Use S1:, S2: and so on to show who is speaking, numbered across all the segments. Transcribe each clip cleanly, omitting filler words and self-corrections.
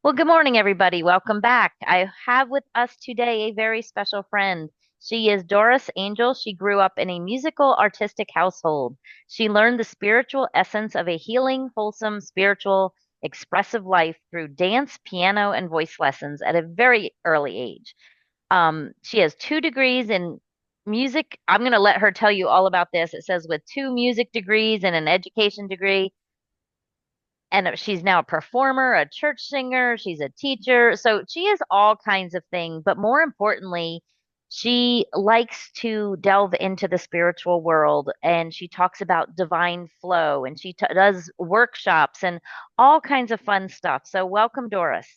S1: Well, good morning, everybody. Welcome back. I have with us today a very special friend. She is Doris Angel. She grew up in a musical, artistic household. She learned the spiritual essence of a healing, wholesome, spiritual, expressive life through dance, piano, and voice lessons at a very early age. She has 2 degrees in music. I'm going to let her tell you all about this. It says with 2 music degrees and an education degree, and she's now a performer, a church singer, she's a teacher. So she is all kinds of things, but more importantly, she likes to delve into the spiritual world and she talks about divine flow and she does workshops and all kinds of fun stuff. So welcome, Doris.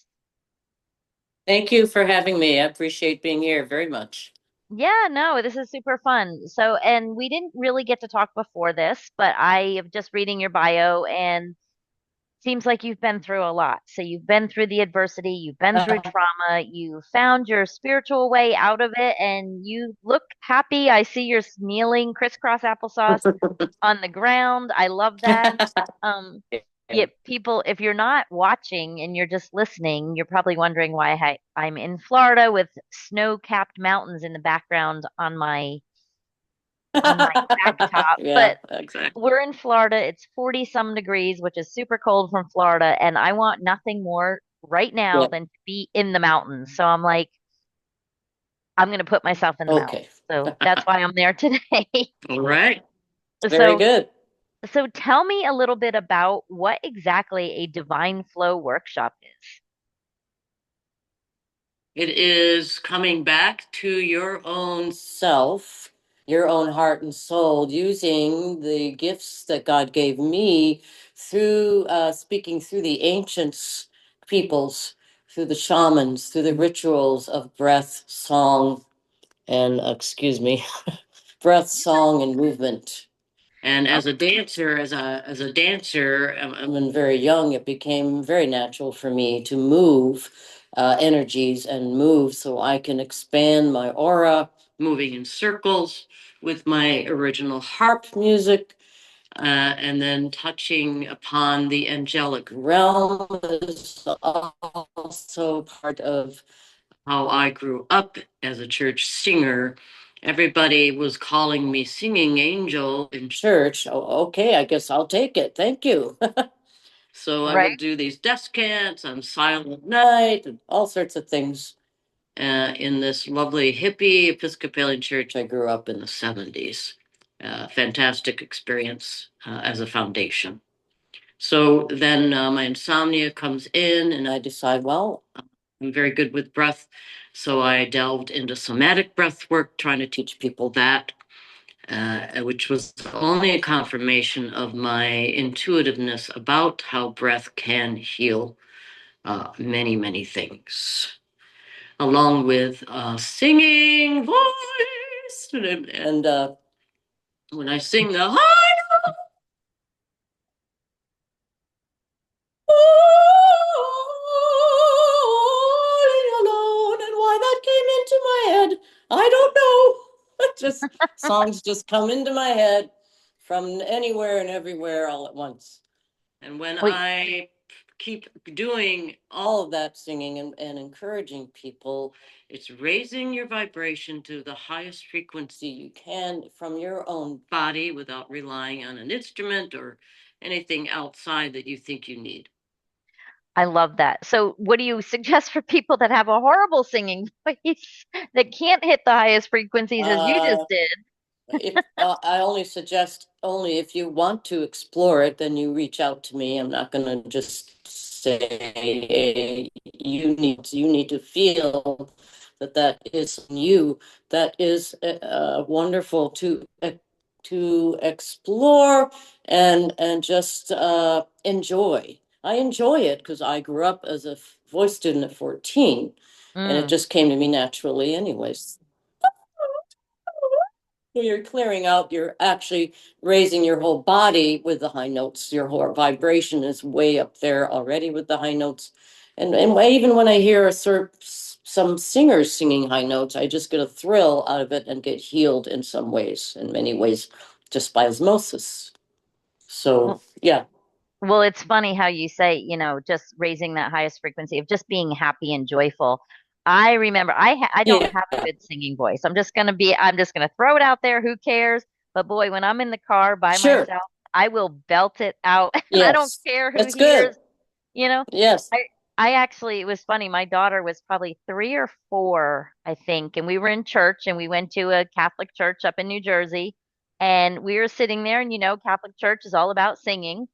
S2: Thank you for having me. I appreciate being here very much.
S1: Yeah, no, this is super fun. So, and we didn't really get to talk before this, but I am just reading your bio and seems like you've been through a lot. So you've been through the adversity, you've been through
S2: Uh,
S1: trauma, you found your spiritual way out of it, and you look happy. I see you're kneeling crisscross applesauce on the ground. I love that. Um,
S2: yeah.
S1: Yet people, if you're not watching and you're just listening, you're probably wondering why I'm in Florida with snow-capped mountains in the background on my backdrop.
S2: Yeah,
S1: But
S2: exactly.
S1: we're in Florida. It's 40 some degrees, which is super cold from Florida. And I want nothing more right now
S2: Yeah.
S1: than to be in the mountains. So I'm like, I'm going to put myself in the mountains.
S2: Okay.
S1: So that's why I'm there today.
S2: All right. Very
S1: So,
S2: good.
S1: so tell me a little bit about what exactly a Divine Flow workshop is.
S2: It is coming back to your own self, your own heart and soul, using the gifts that God gave me through speaking through the ancients, peoples, through the shamans, through the rituals of breath, song, and excuse me, breath, song, and movement. And
S1: Oh,
S2: as a dancer, as a dancer, when very young, it became very natural for me to move energies and move so I can expand my aura, moving in circles with my original harp music, and then touching upon the angelic realm is also part of how I grew up as a church singer. Everybody was calling me singing angel in church. Oh, okay, I guess I'll take it. Thank you. So I
S1: right.
S2: would do these descants on Silent Night and all sorts of things in this lovely hippie Episcopalian church I grew up in the 70s. Fantastic experience as a foundation. So then my insomnia comes in, and I decide, well, I'm very good with breath. So I delved into somatic breath work, trying to teach people that, which was only a confirmation of my intuitiveness about how breath can heal many, many things, along with singing voice. And when I sing the high, all alone, and why that came into my head, I don't know. Just songs just come into my head from anywhere and everywhere all at once. And when
S1: Wait,
S2: I keep doing all of that singing and encouraging people, it's raising your vibration to the highest frequency you can from your own body without relying on an instrument or anything outside that you think you need.
S1: I love that. So, what do you suggest for people that have a horrible singing voice that can't hit the highest frequencies as you just
S2: Uh,
S1: did?
S2: if I only suggest only if you want to explore it, then you reach out to me. I'm not going to just say hey, you need to feel that that is you. That is wonderful to explore and just enjoy. I enjoy it because I grew up as a voice student at 14, and it
S1: Mm.
S2: just came to me naturally, anyways. You're clearing out, you're actually raising your whole body with the high notes. Your whole vibration is way up there already with the high notes. And even when I hear some singers singing high notes, I just get a thrill out of it and get healed in some ways, in many ways, just by osmosis. So,
S1: Well,
S2: yeah.
S1: Well, it's funny how you say, just raising that highest frequency of just being happy and joyful. I remember I don't
S2: Yeah,
S1: have a good singing voice. I'm just gonna throw it out there. Who cares? But boy, when I'm in the car by
S2: sure.
S1: myself, I will belt it out, and I don't
S2: Yes,
S1: care who
S2: that's good.
S1: hears. You know,
S2: Yes.
S1: I I actually it was funny. My daughter was probably 3 or 4, I think, and we were in church and we went to a Catholic church up in New Jersey, and we were sitting there, and Catholic church is all about singing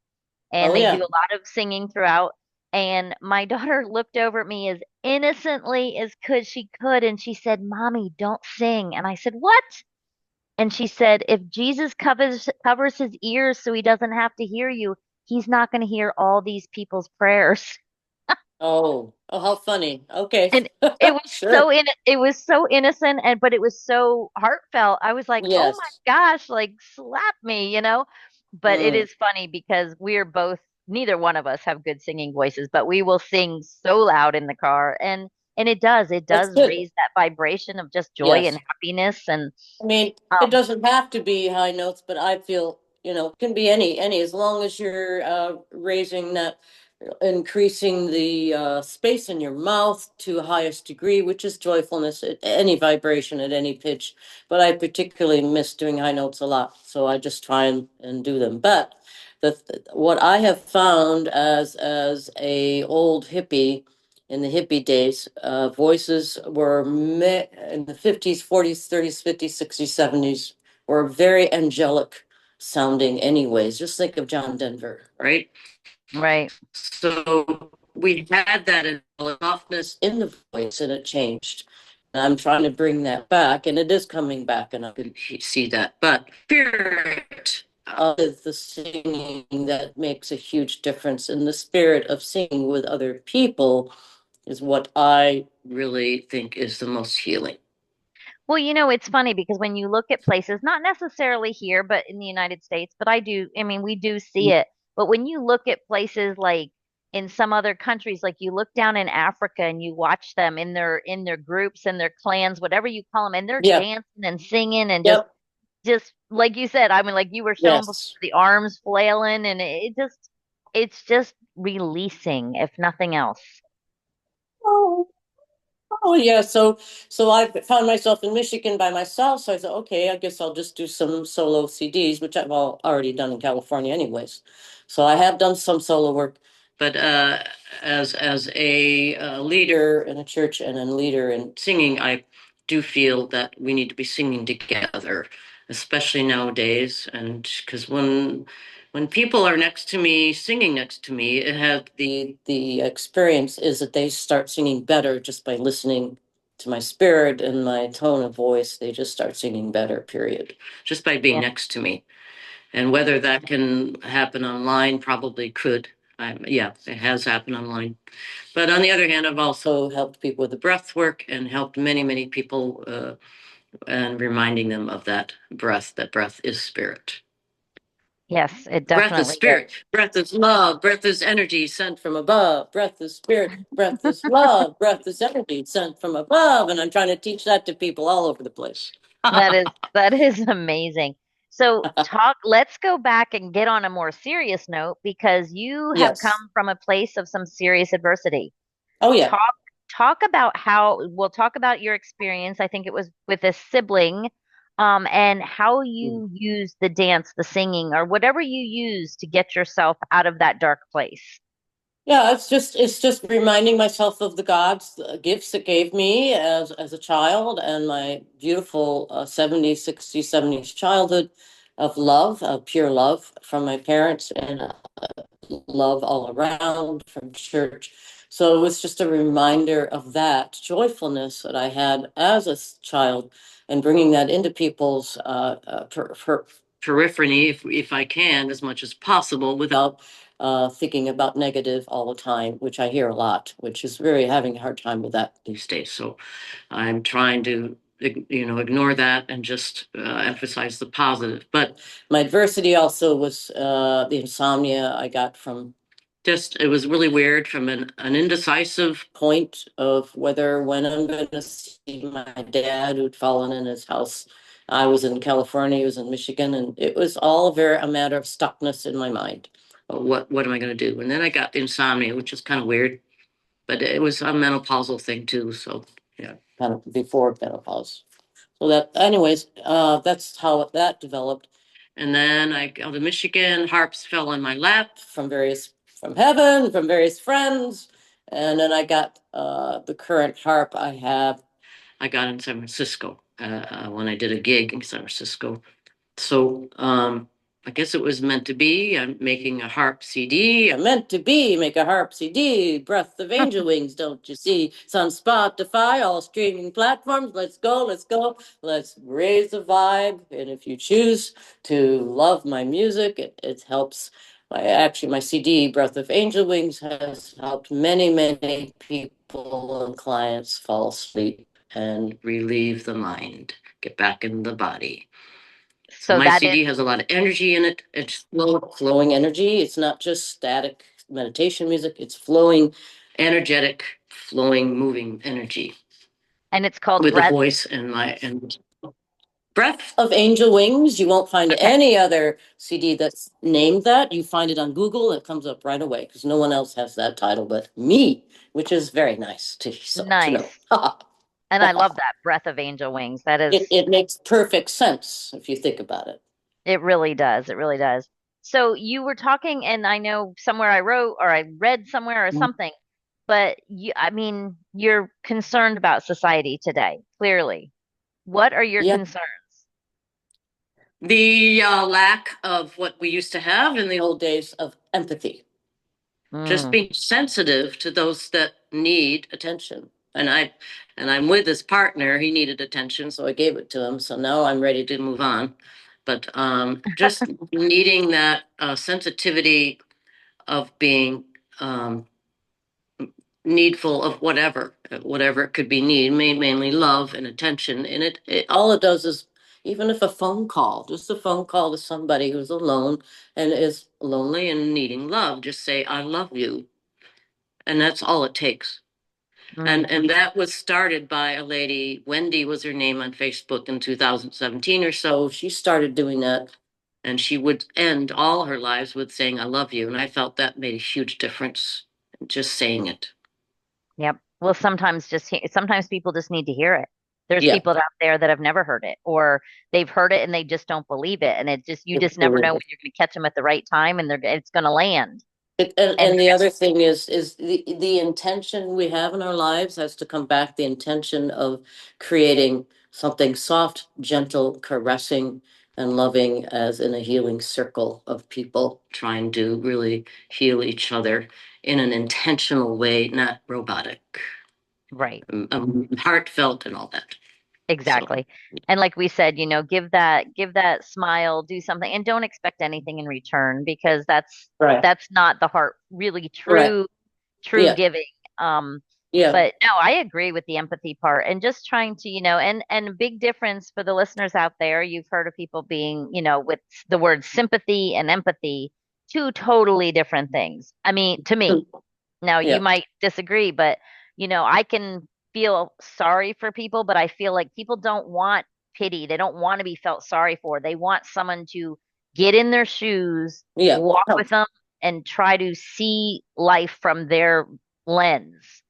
S1: and
S2: Oh,
S1: they do
S2: yeah.
S1: a lot of singing throughout. And my daughter looked over at me as innocently as she could, and she said, "Mommy, don't sing." And I said, "What?" And she said, "If Jesus covers his ears so he doesn't have to hear you, he's not going to hear all these people's prayers."
S2: Oh, oh, how funny. Okay.
S1: And it was
S2: Sure.
S1: it was so innocent, and but it was so heartfelt. I was like, "Oh my
S2: Yes.
S1: gosh, like slap me." But it
S2: Mm.
S1: is funny because we're both neither one of us have good singing voices, but we will sing so loud in the car, and
S2: That's
S1: it does
S2: good.
S1: raise that vibration of just joy and
S2: Yes.
S1: happiness. And
S2: I mean, it
S1: um
S2: doesn't have to be high notes, but I feel, it can be any, as long as you're raising that, increasing the space in your mouth to the highest degree, which is joyfulness at any vibration at any pitch. But I particularly miss doing high notes a lot, so I just try and do them. But what I have found as a old hippie in the hippie days, voices were in the 50s, 40s, 30s, 50s, 60s, 70s were very angelic sounding anyways. Just think of John Denver, right?
S1: right.
S2: So we had that softness in the voice and it changed. And I'm trying to bring that back and it is coming back and I can see that. But spirit of the singing that makes a huge difference in the spirit of singing with other people is what I really think is the most healing.
S1: Well, it's funny because when you look at places, not necessarily here, but in the United States, but I mean, we do see it. But when you look at places like in some other countries, like you look down in Africa and you watch them in their groups and their clans, whatever you call them, and they're
S2: Yeah.
S1: dancing and singing and just
S2: Yep.
S1: just like you said, I mean, like you were showing before,
S2: Yes.
S1: the arms flailing, and it's just releasing, if nothing else.
S2: Oh, oh yeah. So I found myself in Michigan by myself. So I thought, okay, I guess I'll just do some solo CDs, which I've already done in California anyways. So I have done some solo work, but as a leader in a church and a leader in singing, I do feel that we need to be singing together, especially nowadays. And because when people are next to me, singing next to me, it has the experience is that they start singing better just by listening to my spirit and my tone of voice. They just start singing better, period, just by being
S1: Yeah.
S2: next to me. And whether that can happen online, probably could. Yeah, it has happened online. But on the other hand, I've also helped people with the breath work and helped many, many people and reminding them of that breath is spirit.
S1: Yes, it
S2: Breath is
S1: definitely is.
S2: spirit. Breath is love. Breath is energy sent from above. Breath is spirit. Breath is love. Breath is energy sent from above. And I'm trying to teach that to people all over the place.
S1: That is amazing. So let's go back and get on a more serious note because you have
S2: Yes.
S1: come from a place of some serious adversity.
S2: Oh, yeah.
S1: Talk talk about we'll talk about your experience. I think it was with a sibling, and how you use the dance, the singing, or whatever you use to get yourself out of that dark place.
S2: Yeah, it's just reminding myself of the God's gifts that gave me as a child and my beautiful 70s, 60s, 70s childhood of love, of pure love from my parents and love all around from church. So it was just a reminder of that joyfulness that I had as a child and bringing that into people's periphery, if I can, as much as possible without thinking about negative all the time, which I hear a lot, which is really having a hard time with that these days. So I'm trying to ignore that and just emphasize the positive. But my adversity also was the insomnia I got from just it was really weird from an indecisive point of whether when I'm going to see my dad who'd fallen in his house. I was in California, he was in Michigan, and it was all very a matter of stuckness in my mind. what am I going to do? And then I got insomnia, which is kind of weird, but it was a menopausal thing too. So yeah, kind of before menopause. So that, anyways, that's how that developed. And then I go to Michigan. Harps fell in my lap from heaven, from various friends, and then I got the current harp I have. I got in San Francisco when I did a gig in San Francisco. So I guess it was meant to be. I'm making a harp CD. I'm meant to be make a harp CD. Breath of Angel Wings, don't you see? It's on Spotify, all streaming platforms. Let's go, let's go. Let's raise the vibe. And if you choose to love my music, it helps. My CD, Breath of Angel Wings, has helped many, many people and clients fall asleep and relieve the mind, get back in the body. So
S1: So
S2: my
S1: that is
S2: CD has a lot of energy in it. It's flowing energy. It's not just static meditation music. It's flowing, energetic, flowing, moving energy
S1: and it's called
S2: with the
S1: breath.
S2: voice and Breath of Angel Wings. You won't find
S1: Okay,
S2: any other CD that's named that. You find it on Google. It comes up right away because no one else has that title but me, which is very nice to know.
S1: nice. And I love that breath of angel wings. That is,
S2: It makes perfect sense if you think about it.
S1: it really does. It really does. So you were talking, and I know somewhere I wrote or I read somewhere or something, but I mean, you're concerned about society today, clearly. What are your
S2: Yeah.
S1: concerns?
S2: The lack of what we used to have in the old days of empathy, just
S1: Mm,
S2: being sensitive to those that need attention. And I'm with this partner. He needed attention, so I gave it to him. So now I'm ready to move on. But just needing that sensitivity of being um, needful of whatever it could be need, mainly love and attention. And all it does is, even if a phone call, just a phone call to somebody who's alone and is lonely and needing love, just say, I love you. And that's all it takes.
S1: mm,
S2: And that was started by a lady, Wendy was her name on Facebook in 2017 or so. She started doing that, and she would end all her lives with saying, I love you. And I felt that made a huge difference, just saying it.
S1: yep. Well, sometimes people just need to hear it. There's
S2: Yeah.
S1: people out there that have never heard it, or they've heard it and they just don't believe it. And you just never know when you're going to catch them at the right time, and it's going to land. And
S2: And the other thing is the intention we have in our lives has to come back. The intention of creating something soft, gentle, caressing, and loving, as in a healing circle of people trying to really heal each other in an intentional way, not robotic,
S1: right.
S2: heartfelt, and all that. So
S1: Exactly. And like we said, give that smile, do something, and don't expect anything in return, because
S2: right,
S1: that's not the heart really
S2: right,
S1: true
S2: yeah,
S1: giving. Um,
S2: yeah,
S1: but no, I agree with the empathy part, and just trying to, and a big difference for the listeners out there. You've heard of people being, with the word sympathy and empathy, two totally different things. I mean, to me. Now, you
S2: yeah,
S1: might disagree, but I can feel sorry for people, but I feel like people don't want pity. They don't want to be felt sorry for. They want someone to get in their shoes,
S2: yeah.
S1: walk
S2: Oh,
S1: with them, and try to see life from their lens.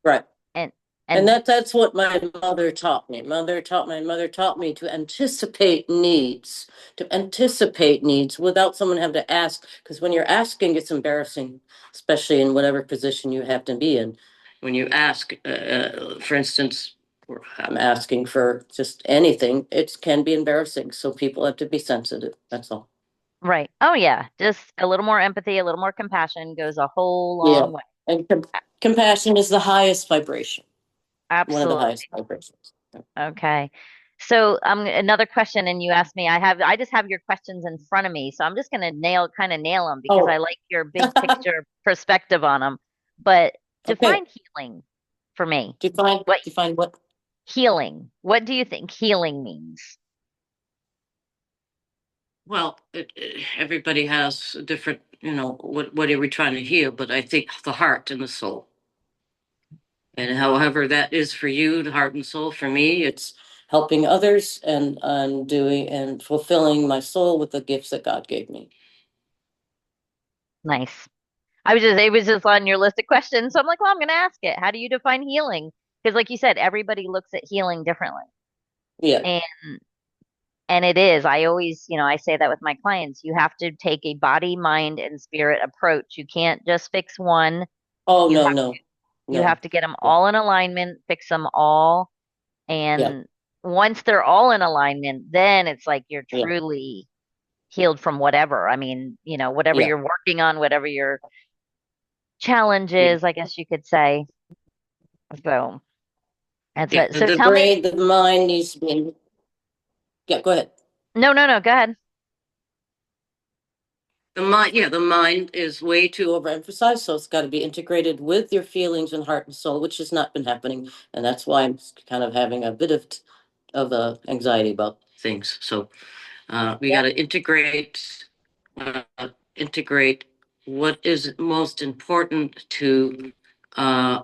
S2: right.
S1: And
S2: And
S1: and
S2: that's what my mother taught me. My mother taught me to anticipate needs without someone having to ask. Because when you're asking, it's embarrassing, especially in whatever position you have to be in. When you ask, for instance, I'm asking for just anything, it can be embarrassing. So people have to be sensitive. That's all.
S1: right. Oh yeah, just a little more empathy, a little more compassion goes a whole
S2: Yeah.
S1: long way.
S2: And compassion is the highest vibration, one of the
S1: Absolutely.
S2: highest vibrations.
S1: Okay. So another question, and you asked me, I just have your questions in front of me, so I'm just gonna nail them because I
S2: Oh,
S1: like your big picture perspective on them. But
S2: okay.
S1: define healing for me.
S2: Define
S1: What
S2: define what.
S1: healing? What do you think healing means?
S2: Well, everybody has a different, what are we trying to heal? But I think the heart and the soul. And however that is for you, the heart and soul, for me, it's helping others and doing and fulfilling my soul with the gifts that God gave me.
S1: Nice. It was just on your list of questions. So I'm like, well, I'm going to ask it. How do you define healing? Because like you said, everybody looks at healing differently.
S2: Yeah.
S1: And it is. I always, I say that with my clients. You have to take a body, mind, and spirit approach. You can't just fix one.
S2: Oh,
S1: You
S2: no,
S1: have
S2: no,
S1: you have
S2: no.
S1: to get them
S2: Yeah.
S1: all in alignment, fix them all.
S2: Yeah.
S1: And once they're all in alignment, then it's like you're
S2: Yeah.
S1: truly healed from whatever. I mean, whatever
S2: Yeah.
S1: you're working on, whatever your challenge
S2: Yeah.
S1: is, I guess you could say. So that's
S2: Yeah.
S1: it.
S2: The,
S1: So
S2: the
S1: tell me,
S2: brain, the mind needs to be, yeah, go ahead.
S1: no, no, no, go ahead.
S2: The mind, yeah, the mind is way too overemphasized, so it's got to be integrated with your feelings and heart and soul, which has not been happening, and that's why I'm kind of having a bit of anxiety about things. So we got to uh, integrate what is most important to uh,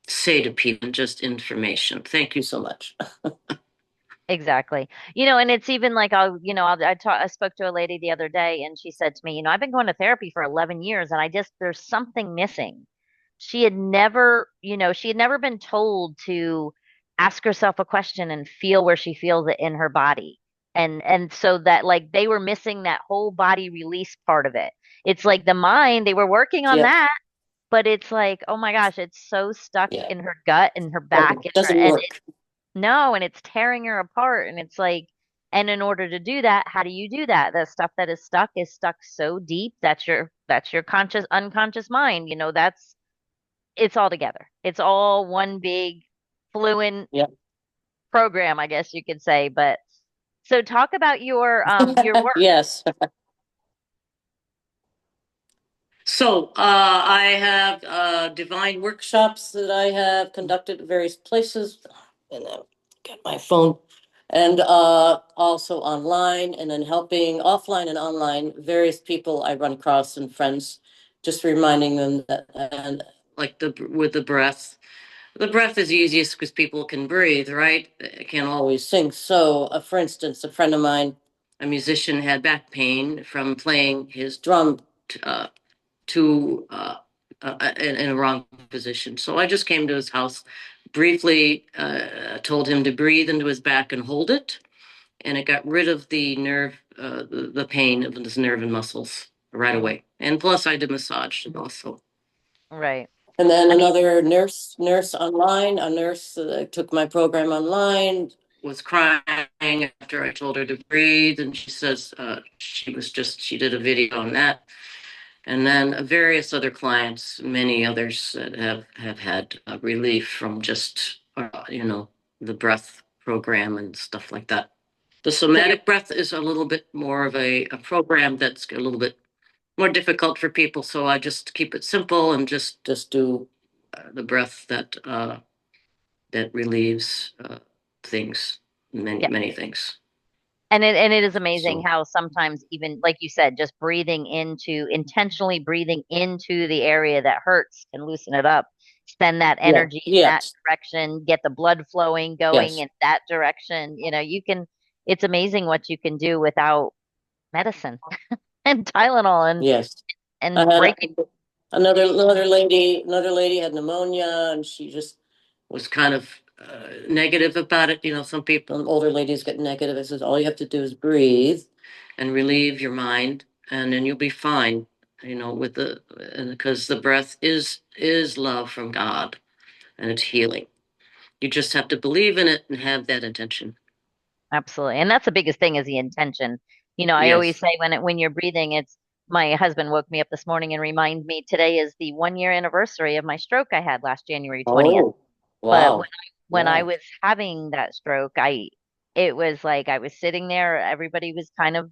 S2: say to people, just information. Thank you so much.
S1: Exactly. And it's even like I spoke to a lady the other day and she said to me, I've been going to therapy for 11 years and there's something missing. She had never been told to ask herself a question and feel where she feels it in her body. And so that like they were missing that whole body release part of it. It's like the mind, they were working on
S2: Yeah,
S1: that, but it's like, oh my gosh, it's so stuck
S2: yeah.
S1: in her gut and her back
S2: Doesn't
S1: and her
S2: doesn't
S1: and
S2: work.
S1: no, and it's tearing her apart. And it's like, and in order to do that, how do you do that? The stuff that is stuck so deep. That's your conscious, unconscious mind. It's all together. It's all one big fluent
S2: Yeah.
S1: program, I guess you could say. But so talk about your work.
S2: Yes. So I have divine workshops that I have conducted at various places, and get my phone, and also online, and then helping offline and online various people I run across and friends, just reminding them that and like the with the breath. The breath is easiest because people can breathe, right? They can't always sing. So, for instance, a friend of mine, a musician, had back pain from playing his drum uh, to in a wrong position. So I just came to his house, briefly told him to breathe into his back and hold it, and it got rid of the nerve, the pain of his nerve and muscles right
S1: Mm,
S2: away. And plus, I did massage also.
S1: right.
S2: And then
S1: I mean,
S2: another nurse online, a nurse took my program online, was crying after I told her to breathe, and she says she did a video on that. And then various other clients, many others that have had relief from just the breath program and stuff like that. The
S1: so you're
S2: somatic breath is a little bit more of a program that's a little bit more difficult for people, so I just keep it simple and just do the breath that relieves things, many
S1: yeah.
S2: many things.
S1: And it is amazing
S2: So
S1: how sometimes even like you said, just intentionally breathing into the area that hurts can loosen it up, send that
S2: yeah,
S1: energy in that
S2: yes,
S1: direction, get the blood flowing going
S2: yes,
S1: in that direction. It's amazing what you can do without medicine and Tylenol
S2: yes. I
S1: and
S2: had
S1: breaking.
S2: another lady had pneumonia, and she just was kind of negative about it. Some people, older ladies, get negative. I says all you have to do is breathe and relieve your mind, and then you'll be fine. With the and because the breath is love from God, and it's healing. You just have to believe in it and have that intention.
S1: Absolutely. And that's the biggest thing is the intention. I always
S2: Yes.
S1: say when you're breathing, it's my husband woke me up this morning and reminded me today is the 1 year anniversary of my stroke I had last January 20th.
S2: Oh,
S1: But when
S2: wow.
S1: I
S2: Yeah.
S1: was having that stroke, it was like I was sitting there, everybody was kind of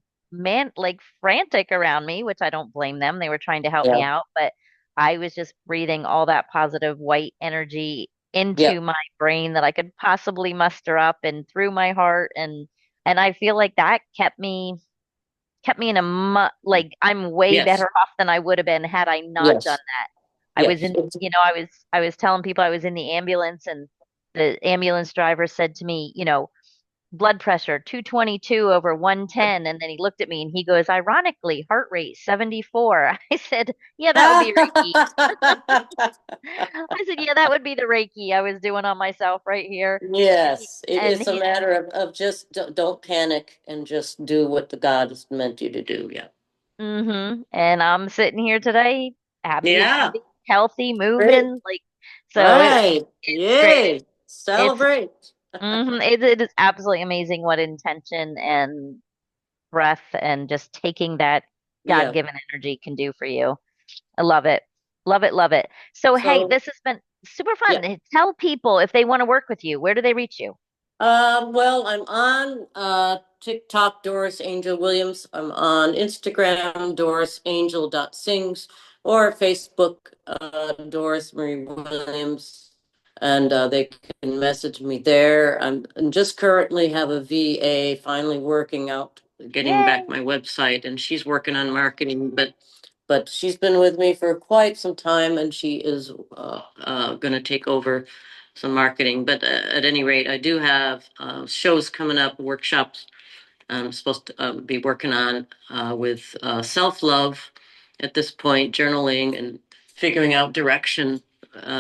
S1: like frantic around me, which I don't blame them. They were trying to help me
S2: Yeah.
S1: out, but I was just breathing all that positive white energy
S2: Yeah.
S1: into my brain that I could possibly muster up and through my heart and I feel like that kept me in like I'm way
S2: Yes.
S1: better off than I would have been had I not done
S2: Yes.
S1: that. I was
S2: Yes.
S1: in, I was telling people I was in the ambulance and the ambulance driver said to me, blood pressure 222 over 110. And then he looked at me and he goes, ironically, heart rate 74. I said, yeah, that would be Reiki. I said, yeah, that would be the Reiki I was doing on myself right here.
S2: Yes,
S1: And
S2: it's a matter of just don't panic and just do what the God has meant you to do. Yeah.
S1: and I'm sitting here today, happy as can
S2: Yeah.
S1: be, healthy,
S2: Great.
S1: moving, like, so
S2: Right.
S1: it's great.
S2: Yay.
S1: It's
S2: Celebrate.
S1: it is absolutely amazing what intention and breath and just taking that
S2: Yeah.
S1: God-given energy can do for you. I love it. Love it, love it. So, hey,
S2: So,
S1: this has been super fun.
S2: yeah.
S1: Tell people if they want to work with you, where do they reach you?
S2: Well, I'm on TikTok, Doris Angel Williams. I'm on Instagram, dorisangel.sings, or Facebook, Doris Marie Williams, and they can message me there. I'm just currently have a VA finally working out, getting back
S1: Yay.
S2: my website, and she's working on marketing, but she's been with me for quite some time, and she is going to take over some marketing. But at any rate, I do have shows coming up, workshops I'm supposed to be working on with self love at this point, journaling and figuring out direction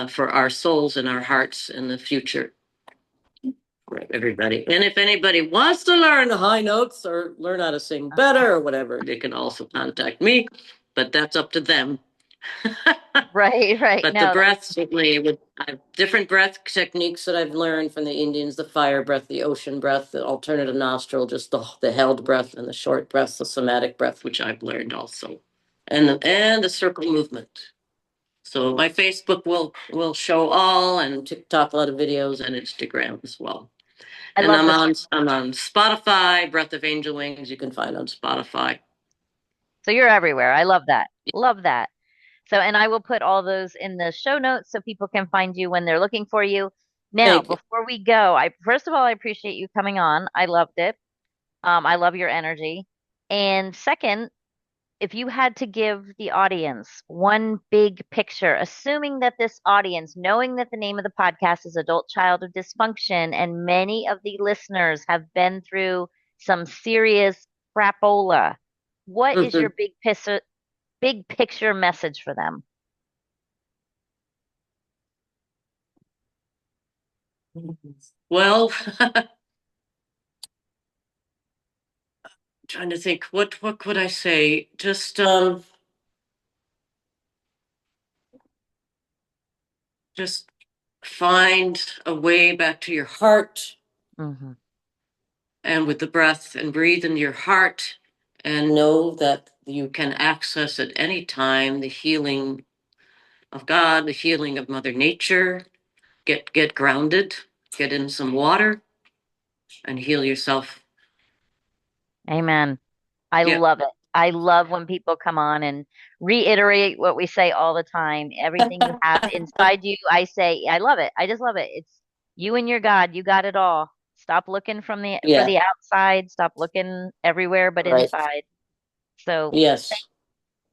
S2: for our souls and our hearts in the future for everybody. And if anybody wants to learn the high notes or learn how to sing better or whatever, they can also contact me, but that's up to them.
S1: Right, right.
S2: But the
S1: No,
S2: breath certainly with different breath techniques that I've learned from the Indians, the fire breath, the ocean breath, the alternative nostril, just the held breath and the short breath, the somatic breath, which I've learned also. And the circle movement. So my Facebook will show all, and TikTok a lot of videos, and Instagram as well.
S1: I
S2: And
S1: love
S2: I'm
S1: this.
S2: on Spotify, Breath of Angel Wings, you can find on Spotify.
S1: So you're everywhere. I love that. Love that. So, and I will put all those in the show notes so people can find you when they're looking for you. Now,
S2: Thank you.
S1: before we go, I first of all, I appreciate you coming on. I loved it. I love your energy. And second, if you had to give the audience one big picture, assuming that this audience, knowing that the name of the podcast is Adult Child of Dysfunction, and many of the listeners have been through some serious crapola, what is your
S2: Mhm.
S1: big picture message for them?
S2: Well, trying to think what could I say? Just find a way back to your heart
S1: Hmm.
S2: and with the breath and breathe into your heart and know that you can access at any time the healing of God, the healing of Mother Nature. Get grounded, get in some water and heal yourself.
S1: Amen. I
S2: Yeah.
S1: love it. I love when people come on and reiterate what we say all the time. Everything you have inside you, I say, I love it. I just love it. It's you and your God. You got it all. Stop looking for
S2: Yeah.
S1: the outside. Stop looking everywhere but
S2: Right.
S1: inside. So
S2: Yes.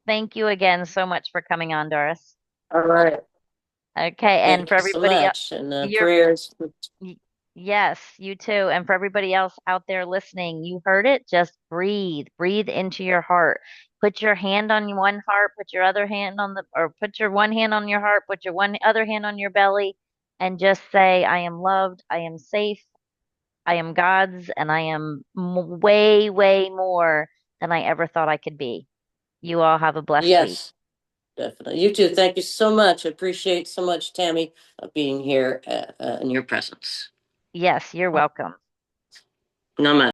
S1: thank you again so much for coming on, Doris.
S2: All right.
S1: Okay, and
S2: Thank
S1: for
S2: you so
S1: everybody else,
S2: much. And
S1: you're
S2: prayers.
S1: yes, you too. And for everybody else out there listening, you heard it. Just breathe. Breathe into your heart. Put your hand on one heart, put your other hand on or put your one hand on your heart, put your one other hand on your belly, and just say, I am loved, I am safe, I am God's, and I am way, way more than I ever thought I could be. You all have a blessed week.
S2: Yes. Definitely. You too. Thank you so much. I appreciate so much, Tammy, being here in your presence.
S1: Yes, you're welcome.
S2: Namaste.